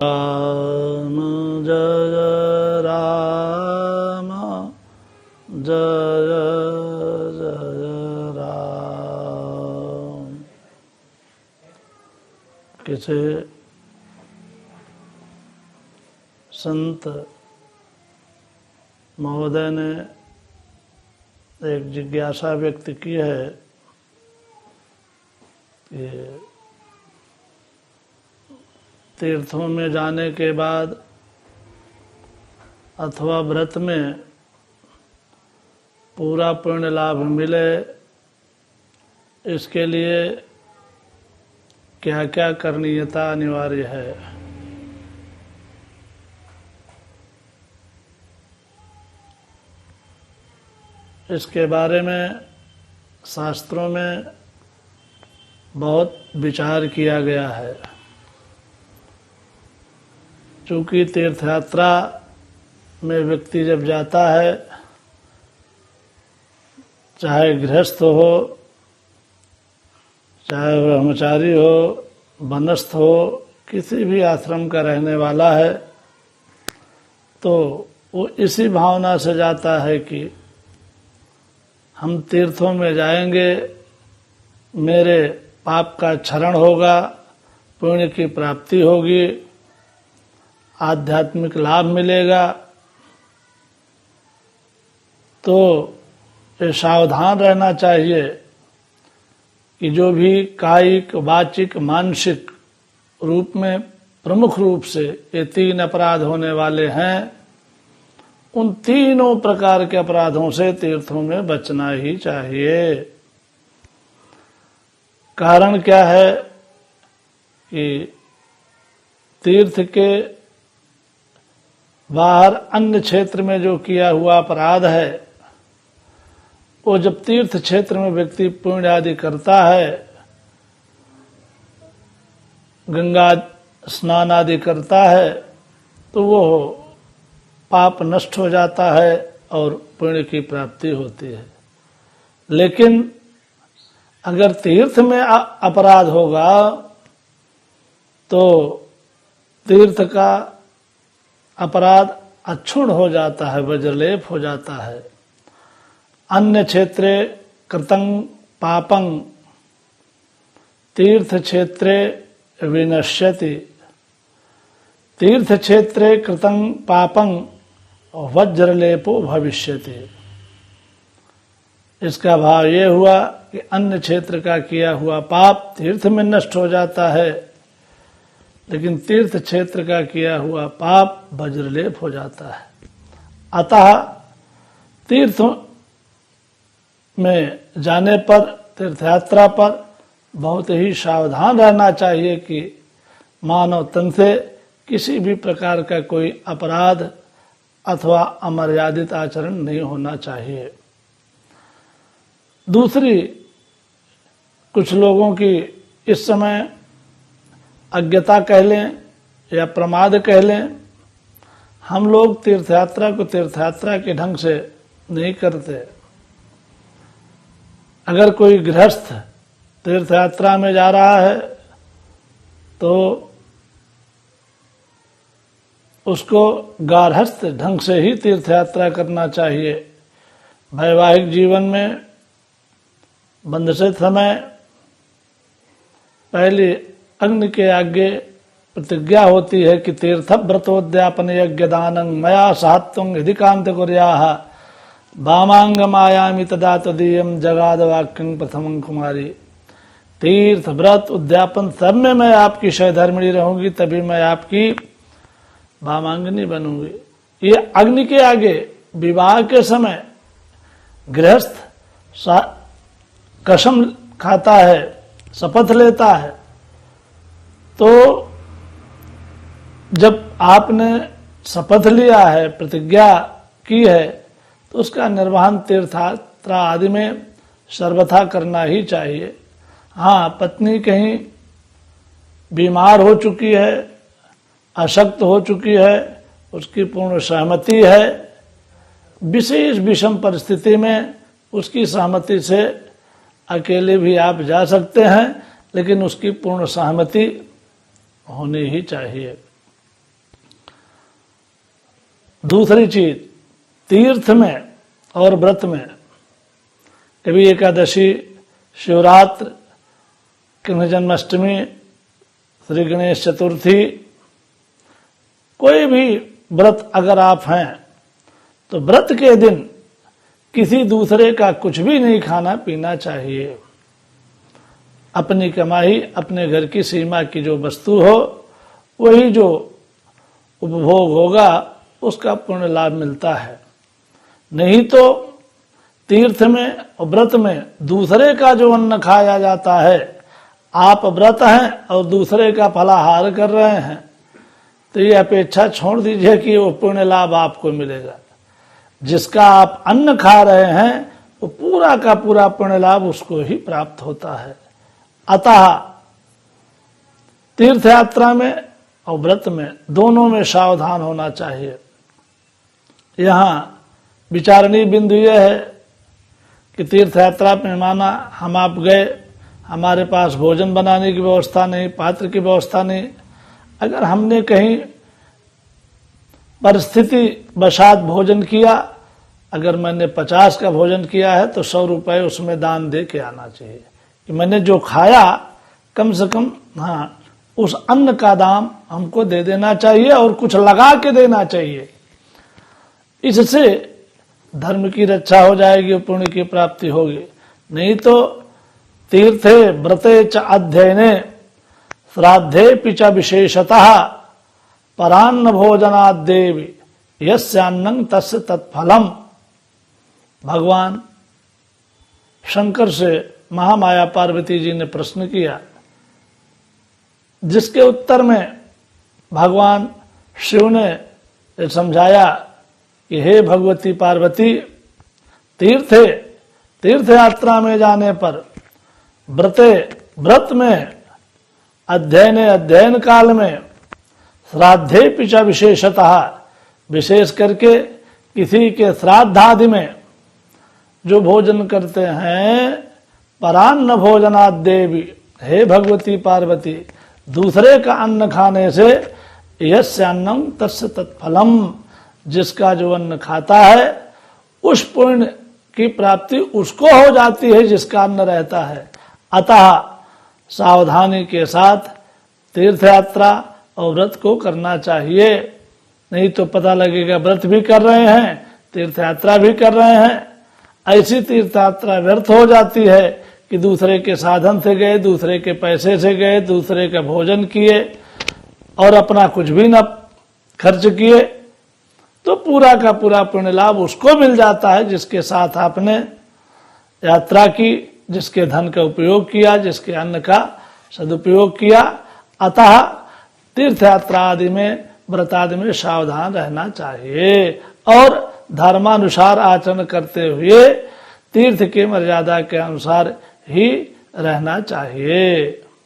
राम जय राम जय जय राम। किसी संत महोदय ने एक जिज्ञासा व्यक्त की है कि तीर्थों में जाने के बाद अथवा व्रत में पूरा पुण्य लाभ मिले, इसके लिए क्या क्या करणीयता अनिवार्य है। इसके बारे में शास्त्रों में बहुत विचार किया गया है। चूँकि तीर्थ यात्रा में व्यक्ति जब जाता है, चाहे गृहस्थ हो, चाहे ब्रह्मचारी हो, वनस्थ हो, किसी भी आश्रम का रहने वाला है, तो वो इसी भावना से जाता है कि हम तीर्थों में जाएंगे, मेरे पाप का क्षरण होगा, पुण्य की प्राप्ति होगी, आध्यात्मिक लाभ मिलेगा। तो ये सावधान रहना चाहिए कि जो भी कायिक, वाचिक, मानसिक रूप में प्रमुख रूप से ये 3 अपराध होने वाले हैं, उन तीनों प्रकार के अपराधों से तीर्थों में बचना ही चाहिए। कारण क्या है कि तीर्थ के बाहर अन्य क्षेत्र में जो किया हुआ अपराध है, वो जब तीर्थ क्षेत्र में व्यक्ति पुण्य आदि करता है, गंगा स्नान आदि करता है, तो वो पाप नष्ट हो जाता है और पुण्य की प्राप्ति होती है। लेकिन अगर तीर्थ में अपराध होगा तो तीर्थ का अपराध अक्षुण्ण हो जाता है, वज्रलेप हो जाता है। अन्य क्षेत्रे कृतं पापं तीर्थ क्षेत्रे विनश्यति, तीर्थ क्षेत्रे कृतं पापं वज्रलेपो भविष्यति। इसका भाव ये हुआ कि अन्य क्षेत्र का किया हुआ पाप तीर्थ में नष्ट हो जाता है, लेकिन तीर्थ क्षेत्र का किया हुआ पाप वज्रलेप हो जाता है। अतः तीर्थों में जाने पर, तीर्थयात्रा पर बहुत ही सावधान रहना चाहिए कि मानव तन से किसी भी प्रकार का कोई अपराध अथवा अमर्यादित आचरण नहीं होना चाहिए। दूसरी, कुछ लोगों की इस समय अज्ञता कह लें या प्रमाद कह लें, हम लोग तीर्थयात्रा को तीर्थयात्रा के ढंग से नहीं करते। अगर कोई गृहस्थ तीर्थयात्रा में जा रहा है तो उसको गार्हस्थ ढंग से ही तीर्थयात्रा करना चाहिए। वैवाहिक जीवन में बंध से समय पहले अग्नि के आगे प्रतिज्ञा होती है कि तीर्थ व्रतोद्यापन यज्ञ दानं मया सात्वं अधिकांत कुर्याः वामांग मायामि तदा तदीयं जगाद वाक्यं प्रथमं कुमारी। तीर्थ व्रत उद्यापन सब में मैं आपकी सहधर्मिणी रहूंगी, तभी मैं आपकी वामांगनी बनूंगी। ये अग्नि के आगे विवाह के समय गृहस्थ कसम खाता है, शपथ लेता है, तो जब आपने शपथ लिया है, प्रतिज्ञा की है, तो उसका निर्वहन तीर्थयात्रा आदि में सर्वथा करना ही चाहिए। हाँ, पत्नी कहीं बीमार हो चुकी है, अशक्त हो चुकी है, उसकी पूर्ण सहमति है, विशेष विषम परिस्थिति में उसकी सहमति से अकेले भी आप जा सकते हैं, लेकिन उसकी पूर्ण सहमति होनी ही चाहिए। दूसरी चीज, तीर्थ में और व्रत में, कभी एकादशी, शिवरात्र, कृष्ण जन्माष्टमी, श्री गणेश चतुर्थी, कोई भी व्रत अगर आप हैं तो व्रत के दिन किसी दूसरे का कुछ भी नहीं खाना पीना चाहिए। अपनी कमाई, अपने घर की सीमा की जो वस्तु हो वही जो उपभोग होगा उसका पुण्य लाभ मिलता है। नहीं तो तीर्थ में और व्रत में दूसरे का जो अन्न खाया जाता है, आप व्रत हैं और दूसरे का फलाहार कर रहे हैं, तो ये अपेक्षा छोड़ दीजिए कि वो पुण्य लाभ आपको मिलेगा। जिसका आप अन्न खा रहे हैं वो पूरा का पूरा पुण्य लाभ उसको ही प्राप्त होता है। अतः तीर्थ यात्रा में और व्रत में दोनों में सावधान होना चाहिए। यहाँ विचारणीय बिंदु यह है कि तीर्थ यात्रा में माना हम आप गए, हमारे पास भोजन बनाने की व्यवस्था नहीं, पात्र की व्यवस्था नहीं, अगर हमने कहीं परिस्थिति वशात भोजन किया, अगर मैंने 50 का भोजन किया है तो 100 रुपए उसमें दान दे के आना चाहिए कि मैंने जो खाया कम से कम उस अन्न का दाम हमको दे देना चाहिए और कुछ लगा के देना चाहिए। इससे धर्म की रक्षा हो जाएगी, पुण्य की प्राप्ति होगी। नहीं तो तीर्थे व्रते च अध्ययने श्राद्धे पिच विशेषतः परान्न भोजनाद्देवी यस्यान्नं तस्य तत्फलम। भगवान शंकर से महामाया पार्वती जी ने प्रश्न किया, जिसके उत्तर में भगवान शिव ने समझाया कि हे भगवती पार्वती, तीर्थ यात्रा में जाने पर व्रत में अध्ययन काल में श्राद्धे पिचा विशेषतः, विशेष करके किसी के श्राद्ध आदि में जो भोजन करते हैं, परान्न भोजनाद देवी, हे भगवती पार्वती, दूसरे का अन्न खाने से यस्य अन्नम तस्य तत्फलम, जिसका जो अन्न खाता है उस पुण्य की प्राप्ति उसको हो जाती है जिसका अन्न रहता है। अतः सावधानी के साथ तीर्थ यात्रा और व्रत को करना चाहिए, नहीं तो पता लगेगा व्रत भी कर रहे हैं, तीर्थ यात्रा भी कर रहे हैं, ऐसी तीर्थ यात्रा व्यर्थ हो जाती है कि दूसरे के साधन से गए, दूसरे के पैसे से गए, दूसरे का भोजन किए और अपना कुछ भी न खर्च किए, तो पूरा का पूरा पुण्य लाभ उसको मिल जाता है जिसके साथ आपने यात्रा की, जिसके धन का उपयोग किया, जिसके अन्न का सदुपयोग किया। अतः तीर्थ यात्रा आदि में, व्रत आदि में सावधान रहना चाहिए और धर्मानुसार आचरण करते हुए तीर्थ के मर्यादा के अनुसार ही रहना चाहिए।